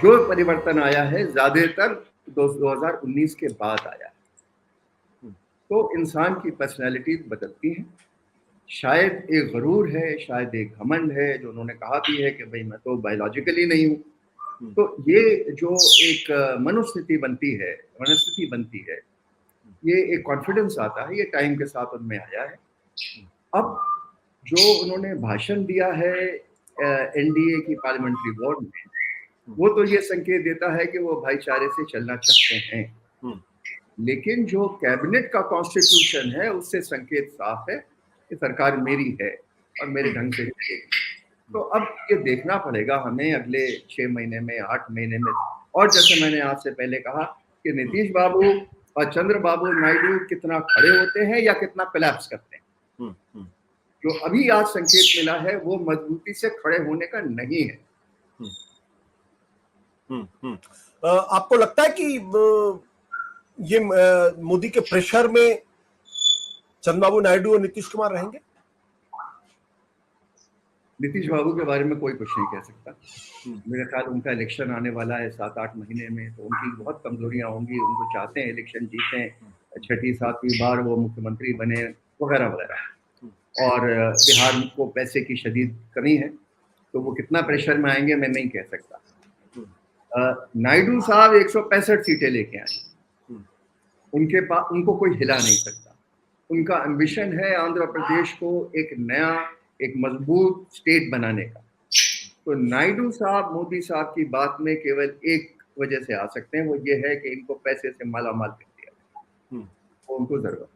जो परिवर्तन आया है ज्यादातर 2019 के बाद आया है। तो इंसान की पर्सनैलिटी बदलती है। शायद एक गरूर है, शायद एक घमंड है, जो उन्होंने कहा भी है कि भाई मैं तो बायोलॉजिकली नहीं हूँ। तो ये जो एक मनस्थिति बनती है, ये एक कॉन्फिडेंस आता है, ये टाइम के साथ उनमें आया है। अब जो उन्होंने भाषण दिया है एनडीए की पार्लियामेंट्री बोर्ड में, वो तो ये संकेत देता है कि वो भाईचारे से चलना चाहते हैं। लेकिन जो कैबिनेट का कॉन्स्टिट्यूशन है उससे संकेत साफ है कि सरकार मेरी है और मेरे ढंग से चलेगी। तो अब ये देखना पड़ेगा हमें अगले 6 महीने में, 8 महीने में। और जैसे मैंने आपसे पहले कहा कि नीतीश बाबू और चंद्रबाबू नायडू कितना खड़े होते हैं या कितना कोलैप्स करते हैं। जो अभी आज संकेत मिला है वो मजबूती से खड़े होने का नहीं है। आपको लगता है कि ये मोदी के प्रेशर में चंद्रबाबू नायडू और नीतीश कुमार रहेंगे? नीतीश बाबू के बारे में कोई कुछ नहीं कह सकता। मेरे ख्याल उनका इलेक्शन आने वाला है 7-8 महीने में, तो उनकी बहुत कमजोरियां होंगी। उनको चाहते हैं इलेक्शन जीतें, 6ठी-7वीं बार वो मुख्यमंत्री बने, वगैरह वगैरह। और बिहार को पैसे की शदीद कमी है, तो वो कितना प्रेशर में आएंगे मैं नहीं कह सकता। नायडू साहब 165 सीटें लेके आए, उनके पास, उनको कोई हिला नहीं सकता। उनका एम्बिशन है आंध्र प्रदेश को एक नया, एक मजबूत स्टेट बनाने का। तो नायडू साहब मोदी साहब की बात में केवल एक वजह से आ सकते हैं, वो ये है कि इनको पैसे से माला माल कर दिया, वो उनको जरूरत।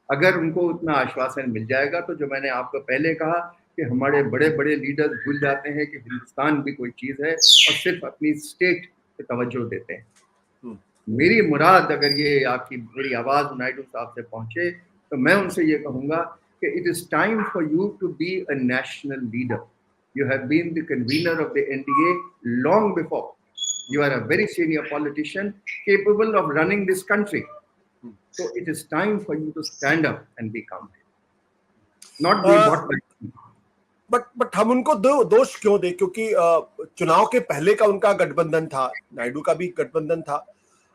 अगर उनको उतना आश्वासन मिल जाएगा तो जो मैंने आपको पहले कहा कि हमारे बड़े बड़े लीडर्स भूल जाते हैं कि हिंदुस्तान भी कोई चीज है और सिर्फ अपनी स्टेट पे तवज्जो देते हैं। मेरी मुराद, अगर ये आपकी मेरी आवाज नायडू साहब से पहुंचे तो मैं उनसे ये कहूंगा कि it is time for you to be a national leader. You have been the convener of the NDA long before. You are a very senior politician capable of running this country. So it is time for you to stand up and be counted. Not be bought by. But हम उनको दोष क्यों दे? क्योंकि चुनाव के पहले का उनका गठबंधन था, नायडू का भी गठबंधन था,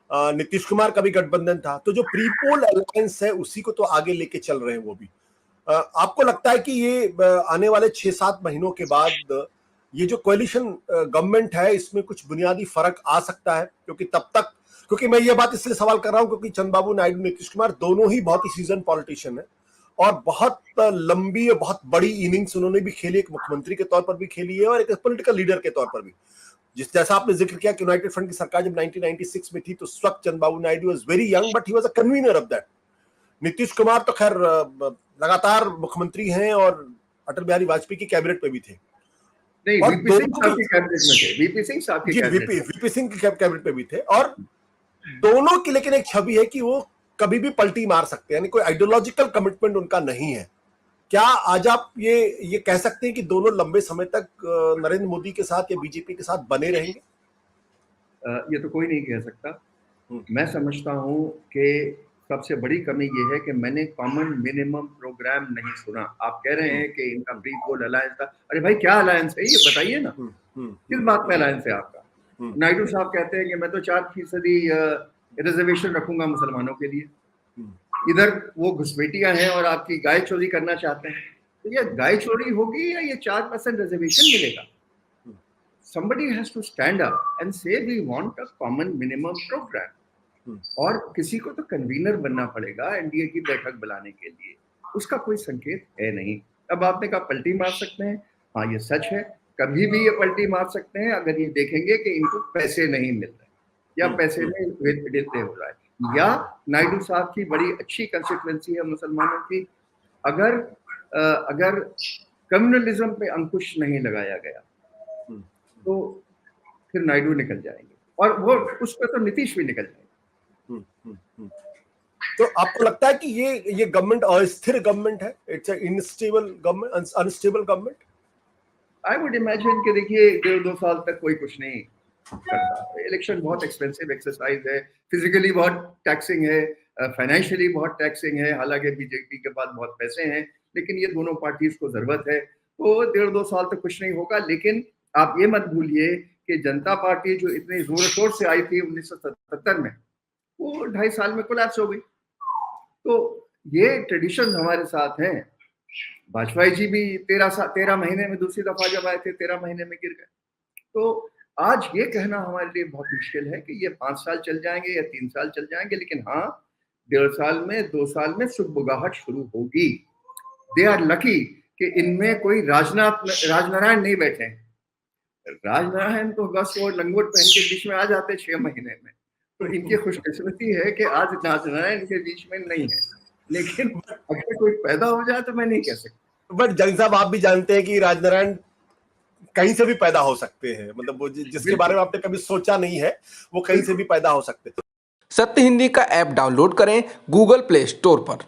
नीतीश कुमार का भी गठबंधन था। तो जो प्री पोल अलायंस है उसी को तो आगे लेके चल रहे हैं वो भी। आपको लगता है कि ये आने वाले 6-7 महीनों के बाद ये जो कोalition गवर्नमेंट है इसमें कुछ बुनियादी फर्क आ सकता है? क्योंकि तब तक, क्योंकि मैं ये बात इसलिए सवाल कर रहा हूं क्योंकि चंद्रबाबू नायडू, नीतीश कुमार दोनों ही बहुत ही सीजन पॉलिटिशियन है और बहुत लंबी और बहुत बड़ी इनिंग्स उन्होंने भी खेली, एक मुख्यमंत्री के तौर पर भी खेली है और एक पॉलिटिकल लीडर के तौर पर भी। जैसा आपने जिक्र किया कि यूनाइटेड फ्रंट की सरकार जब 1996 में थी तो उस वक्त Chandrababu Naidu was very young but he was a convener of that. Nitish Kumar तो खैर लगातार मुख्यमंत्री हैं और अटल बिहारी वाजपेयी की कैबिनेट में भी थे। नहीं, वीपी सिंह साहब की कैबिनेट में थे। वीपी सिंह साहब की कैबिनेट में भी थे। और दोनों की लेकिन एक छवि है कि वो कभी भी पलटी मार सकते हैं, यानी कोई आइडियोलॉजिकल कमिटमेंट उनका नहीं है। क्या आज आप ये कह सकते हैं कि दोनों लंबे समय तक नरेंद्र मोदी के साथ या बीजेपी के साथ बने रहेंगे? ये तो कोई नहीं कह सकता। मैं समझता हूं कि सबसे बड़ी कमी ये है कि मैंने कॉमन मिनिमम प्रोग्राम नहीं सुना। आप कह रहे हैं कि इनका प्री पोल अलायंस था। अरे भाई क्या अलायंस है ये बताइए ना, किस बात पे अलायंस है आपका? नायडू साहब कहते हैं कि मैं तो 4% रिजर्वेशन रखूंगा मुसलमानों के लिए, इधर वो घुसपैठियां हैं और आपकी गाय चोरी करना चाहते हैं। तो ये गाय चोरी होगी या ये 4% रिजर्वेशन मिलेगा? Somebody has to stand up and say we want a common minimum program. और किसी को तो कन्वीनर बनना पड़ेगा एनडीए की बैठक बुलाने के लिए, उसका कोई संकेत है नहीं। अब आपने कहा पलटी मार सकते हैं, हाँ ये सच है, कभी भी ये पलटी मार सकते हैं अगर ये देखेंगे कि इनको पैसे नहीं मिल रहे या पैसे में देते हो रहा है, या नायडू साहब की बड़ी अच्छी कंस्टिट्यूएंसी है मुसलमानों की, अगर कम्युनलिज्म पे अंकुश नहीं लगाया गया तो फिर नायडू निकल जाएंगे और वो उस पर तो नीतीश भी निकल जाएंगे। तो आपको लगता है कि ये गवर्नमेंट अस्थिर गवर्नमेंट है? It's unstable government, unstable government? I would imagine कि देखिए 1-2 साल तक कोई कुछ नहीं करता। इलेक्शन बहुत एक्सपेंसिव एक्सरसाइज है, फिजिकली बहुत टैक्सिंग है, फाइनेंशियली बहुत टैक्सिंग है। हालांकि बीजेपी के पास बहुत पैसे हैं, लेकिन ये दोनों पार्टीज को जरूरत है। तो 1.5-2 साल तक कुछ नहीं होगा। लेकिन आप ये मत भूलिए कि जनता पार्टी जो इतनी जोर शोर से आई थी 1977 में, वो 2.5 साल में कोलैप्स हो गई। तो ये ट्रेडिशन हमारे साथ हैं। वाजपेयी जी भी 13 महीने में दूसरी दफा जब आए थे 13 महीने में गिर गए। तो आज ये कहना हमारे लिए बहुत मुश्किल है कि ये 5 साल चल जाएंगे या 3 साल चल जाएंगे, लेकिन हाँ 1.5 साल में 2 साल में सुगबुगाहट शुरू होगी। दे आर लकी कि इनमें कोई राजनारायण नहीं बैठे हैं। राजनारायण तो बस वो लंगोट पहन के बीच में आ जाते 6 महीने में। तो इनकी खुशकिस्मती है कि आज राजनारायण के बीच में नहीं है, लेकिन अगर कोई पैदा हो जाए तो मैं नहीं कह सकता। बट जंग साहब, आप भी जानते हैं कि राजनारायण कहीं से भी पैदा हो सकते हैं, मतलब वो जिसके बारे में आपने कभी सोचा नहीं है वो कहीं से भी पैदा हो सकते हैं। सत्य हिंदी का ऐप डाउनलोड करें गूगल प्ले स्टोर पर।